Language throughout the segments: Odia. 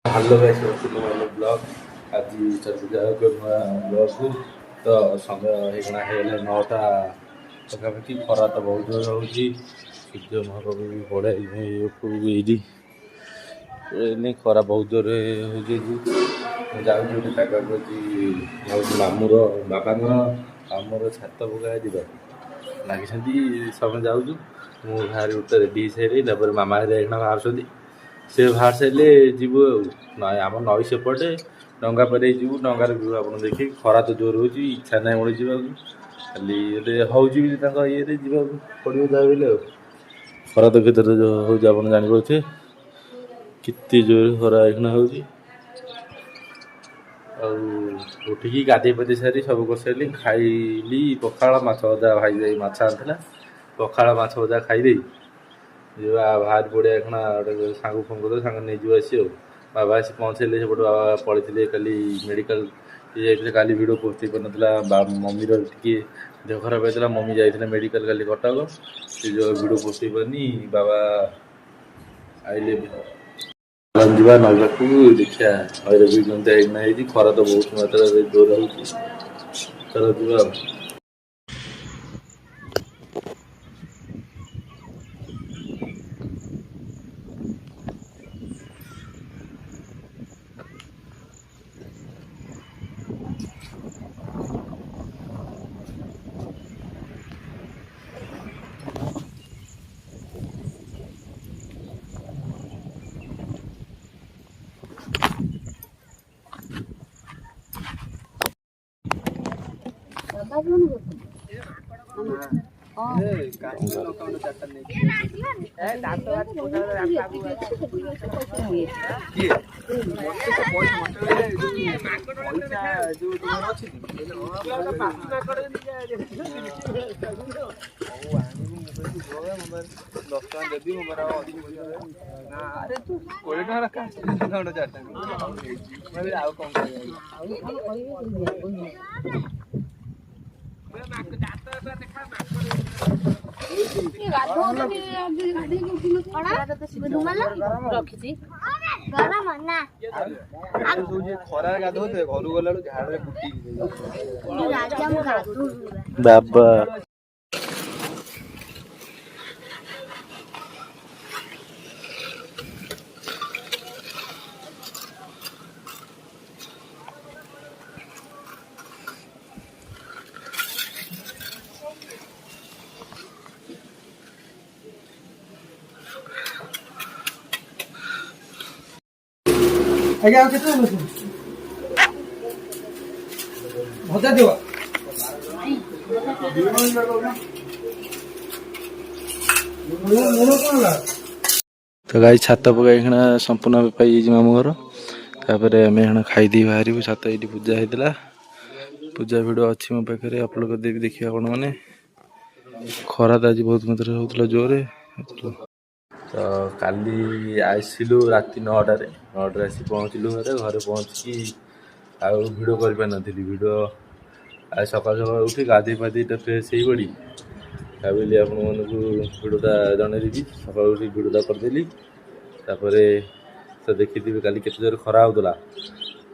Hello guys, welcome blog. ଆଜି ଚାଲିଯାକ ନୂଆ ବ୍ଲଗ୍କୁ। ତ ସମୟ ହେଇଗଲା 9ଟା ପାଖାପାଖି। ଖରା ତ ବହୁତ ଜୋର ହେଉଛି। ସୂର୍ଯ୍ୟ ମହାପ୍ରଭୁ ବି ପଡ଼େ ଉପରକୁ ଏଇଠି ଏଇନେ ଖରା ବହୁତ ଜୋରରେ ହେଉଛି। ମୁଁ ଯାଉଛି ଗୋଟେ ଜାଗାକୁ ଅଛି ମାମୁଁର ବାବାଙ୍କର ଆମର ଛାତ ପକା ଯିବା ଲାଗିଛନ୍ତି। ସମସ୍ତେ ଯାଉଛୁ, ମୁଁ ବାହାରି ଗୋଟେ ରେଡ଼ି ହେଇସାରିଲି। ତାପରେ ମାମା ହେରିକା ଏଇଖିଣା ବାହାରୁଛନ୍ତି। ସେ ବାହାର ସାରିଲେ ଯିବୁ ଆଉ। ଆମ ନଈ ସେପଟେ ଡଙ୍ଗା ପରେଇ ଯିବୁ। ଡଙ୍ଗାରେ ଯିବୁ ଆପଣ ଦେଖିକି। ଖରା ତ ଜୋର ହେଉଛି, ଇଚ୍ଛା ନାହିଁ ମଣି ଯିବାକୁ। ଖାଲି ଗୋଟେ ହେଉଛି ବି ତାଙ୍କ ଇଏରେ ଯିବାକୁ ପଡ଼ିବ ଯାହା ବଲେ ଆଉ। ଖରା ତ କେତେ ହେଉଛି ଆପଣ ଜାଣିପାରୁଥିବେ। କେତେ ଜୋରରେ ଖରା ଏଇଖିଣା ହେଉଛି। ଆଉ ଉଠିକି ଗାଧୋଇ ପାଧେଇ ସାରି ସବୁ କରିସାରିଲି। ଖାଇଲି ପଖାଳ, ମାଛ ଭଜା। ଭାଇ ଯାଇ ମାଛ ଆଣିଥିଲା। ପଖାଳ ମାଛ ଭଜା ଖାଇଦେଇ ଯିବା ବାହାରି ପଡ଼ିଆ। ଏଇଖିଣା ଗୋଟେ ସାଙ୍ଗକୁ ଫୋନ୍ କରିଦେବ, ସାଙ୍ଗ ନେଇଯିବ ଆସି ଆଉ। ବାବା ଆସି ପହଞ୍ଚେଇଲେ। ସେପଟେ ବାବା ପଳେଇଥିଲେ କାଲି ମେଡ଼ିକାଲ ଯାଇଥିଲେ। କାଲି ଭିଡ଼ିଓ ପୋଷ୍ଟ ହେଇପାରିନଥିଲା। ମମିର ଟିକେ ଦେହ ଖରାପ ହେଇଥିଲା। ମମି ଯାଇଥିଲେ ମେଡ଼ିକାଲ କାଲି କଟକ। ସେ ଯେଉଁ ଭିଡ଼ିଓ ପୋଷ୍ଟ ହେଇପାରୁନି। ବାବା ଆଇଲେ ଯିବା ନଈବାକୁ ଦେଖିବା। ନଈରେ ବି କେମିତି ଏଇନା ହେଇଛି। ଖରା ତ ବହୁତ ମାତ୍ରାରେ ଜୋର ହେଉଛି। ଚାଲ ଯିବା ଆଉ। ଖରା ଗାଧଉଥିବେ, ଘରୁ ଗଲା ବେଳକୁ ଝାଳରେ ବୁଟିକି ବାବା ଆଜ୍ଞା ଆଉ କେତେ ଭଜା ଥିବ। ତ ଗାଈ ଛାତ ପକା ଏଇଖିଣା ସମ୍ପୂର୍ଣ୍ଣ ପାଇଯାଇଛି ମାମୁଁ ଘର। ତାପରେ ଆମେ ଏଇଖିଣା ଖାଇଦେଇ ବାହାରିବୁ। ଛାତ ଏଇଠି ପୂଜା ହେଇଥିଲା। ପୂଜା ଭିଡ଼ିଓ ଅଛି ମୋ ପାଖରେ, ଅପଲୋଡ଼ କରିଦେବି ଦେଖିବା ଆପଣମାନେ। ଖରା ତ ଆଜି ବହୁତ ମାତ୍ରାରେ ହେଉଥିଲା ଜୋରରେ। ତ କାଲି ଆସିଲୁ ରାତି 9ଟାରେ ଆସି ପହଞ୍ଚିଲୁ ଘରେ। ଘରେ ପହଞ୍ଚିକି ଆଉ ଭିଡ଼ିଓ କରିପାରିନଥିଲି। ଭିଡ଼ିଓ ଆଜି ସକାଳୁ ସକାଳୁ ଉଠି ଗାଧୋଇ ପାଧୋଇ ଫ୍ରେଶ୍ ହେଇପଡ଼ି ଭାବିଲି ଆପଣମାନଙ୍କୁ ଭିଡ଼ିଓଟା ଜଣେଇଦେବି। ସକାଳୁ ଉଠି ଭିଡ଼ିଓଟା କରିଦେଲି। ତାପରେ ତ ଦେଖିଥିବେ କାଲି କେତେ ଜୋରରେ ଖରା ହେଉଥିଲା।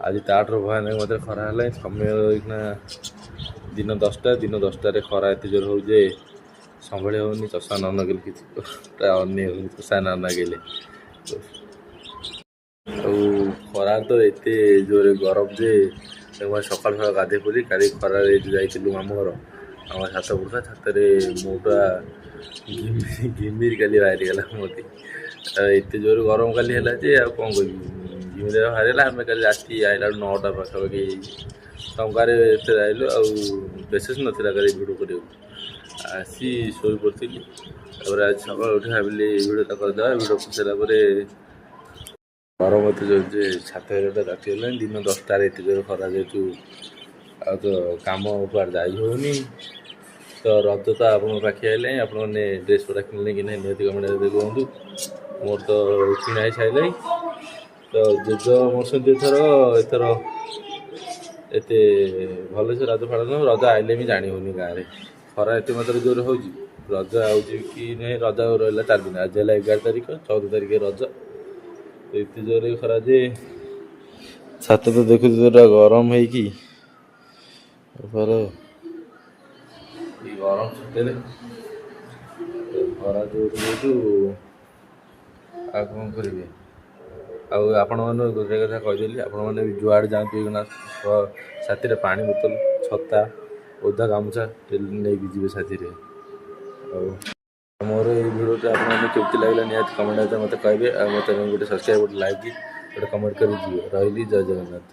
ଆଜି ତାଠାରୁ ଭୟାନକ ମାତ୍ରାରେ ଖରା ହେଲାଣି। ସମୟ ଏଇଖିଣା ଦିନ 10ଟା। ଦିନ 10ଟାରେ ଖରା ଏତେ ଜୋର ହେଉଛି ଯେ ସମ୍ଭାଳି ହେଉନି। ଚଷମା ନ ଲଗେଇଲେ କିଛି ପୁରା ଅନେଇ ହେଉନି ଚଷମା ନ ଲଗେଇଲେ। ଆଉ ଖରା ତ ଏତେ ଜୋରରେ ଗରମ ଯେ ସକାଳୁ ସକାଳୁ ଗାଧୋଇ ପଡ଼ି। କାଲି ଖରାରେ ଯାଇଥିଲୁ ମାମୁଁ ଘର। ଆମ ଛାତ ପଡ଼ୁଥିଲା। ଛାତରେ ମୁହଁଟା ଘିମିରି କାଲି ବାହାରିଗଲା ମୋତେ। ଏତେ ଜୋର ଗରମ କାଲି ହେଲା ଯେ ଆଉ କ'ଣ କହିବି। ଘିମିରି ବାହାରିଗଲା। ଆମେ କାଲି ରାତି ଆଇଲା ବେଳକୁ 9ଟା ପାଖାପାଖି ହେଇଯାଇଛି। ଟଙ୍କାରେ ଏତେ ଆଇଲୁ ଆଉ ବିଶେଷ ନଥିଲା କାଲି ଭିଡ଼ିଓ କରିବାକୁ। ଆସି ଶୋଇପଡ଼ିଥିଲି। ତାପରେ ଆଜି ସକାଳୁ ଉଠି ଭାବିଲି ଭିଡ଼ିଓଟା କରିଦେବା। ଭିଡ଼ିଓ କରିସାରିଲା ପରେ ଗରମ ଏତେ ଜୋର ଯେ ଛାତ ଏରିଆଟା ତାତିଗଲାଣି। ଦିନ 10ଟାରେ ଏତେ ଜୋର ଖରା ଯେହେତୁ ଆଉ ତ କାମ କୁଆଡ଼େ ଯାଇ ହେଉନି। ତ ରଜ ତ ଆପଣଙ୍କ ପାଖେ ଆଇଲାଣି। ଆପଣମାନେ ଡ୍ରେସ୍ ପଟା କିଣିଲେ କି ନାହିଁ ନିହାତି କମେଣ୍ଟରେ କୁହନ୍ତୁ। ମୋର ତ କିଣା ହେଇସାରିଲାଣି। ତ ଜେଜ ମରିଛନ୍ତି ଏଥର ଏତେ ଭଲସେ ରଜ ପାଳନ। ରଜ ଆଇଲେ ବି ଜାଣି ହେଉନି ଗାଁରେ। ଖରା ଏତେ ମାତ୍ରାରେ ଜୋର ହେଉଛି। ରଜ ଆଉଛି କି ନାହିଁ। ରଜ ରହିଲା 4 ଦିନ। ଆଜି ହେଲା 11 ତାରିଖ, 14 ତାରିଖ ରଜ। ଏତେ ଜୋରରେ ଖରା ଯେ ଛାତ ତ ଦେଖୁଛୁ ପୁରା ଗରମ ହେଇକି ଗରମ ଛୁଟିରେ ଖରା ଯୋଉଠି ଯେହେତୁ ଆଉ କ'ଣ କରିବେ। ଆଉ ଆପଣମାନେ ଗୋଟେ କଥା କହିଦେଲି, ଆପଣମାନେ ବି ଯୁଆଡ଼େ ଯାଆନ୍ତୁ ନା ସାଥିରେ ପାଣି ବୋତଲ, ଛତା, ଓଦା ଗାମୁଛା ନେଇକି ଯିବେ ସାଥିରେ। ଆଉ ମୋର ଏଇ ଭିଡ଼ିଓଟା ଆପଣମାନଙ୍କୁ କେମିତି ଲାଗିଲା ନିହାତି କମେଣ୍ଟ ମୋତେ କହିବେ। ଆଉ ମୋତେ ଗୋଟେ ସବସ୍କ୍ରାଇବ୍, ଗୋଟେ ଲାଇକ୍, ଗୋଟେ କମେଣ୍ଟ କରି ଯିବେ। ରହିଲି, ଜୟ ଜଗନ୍ନାଥ।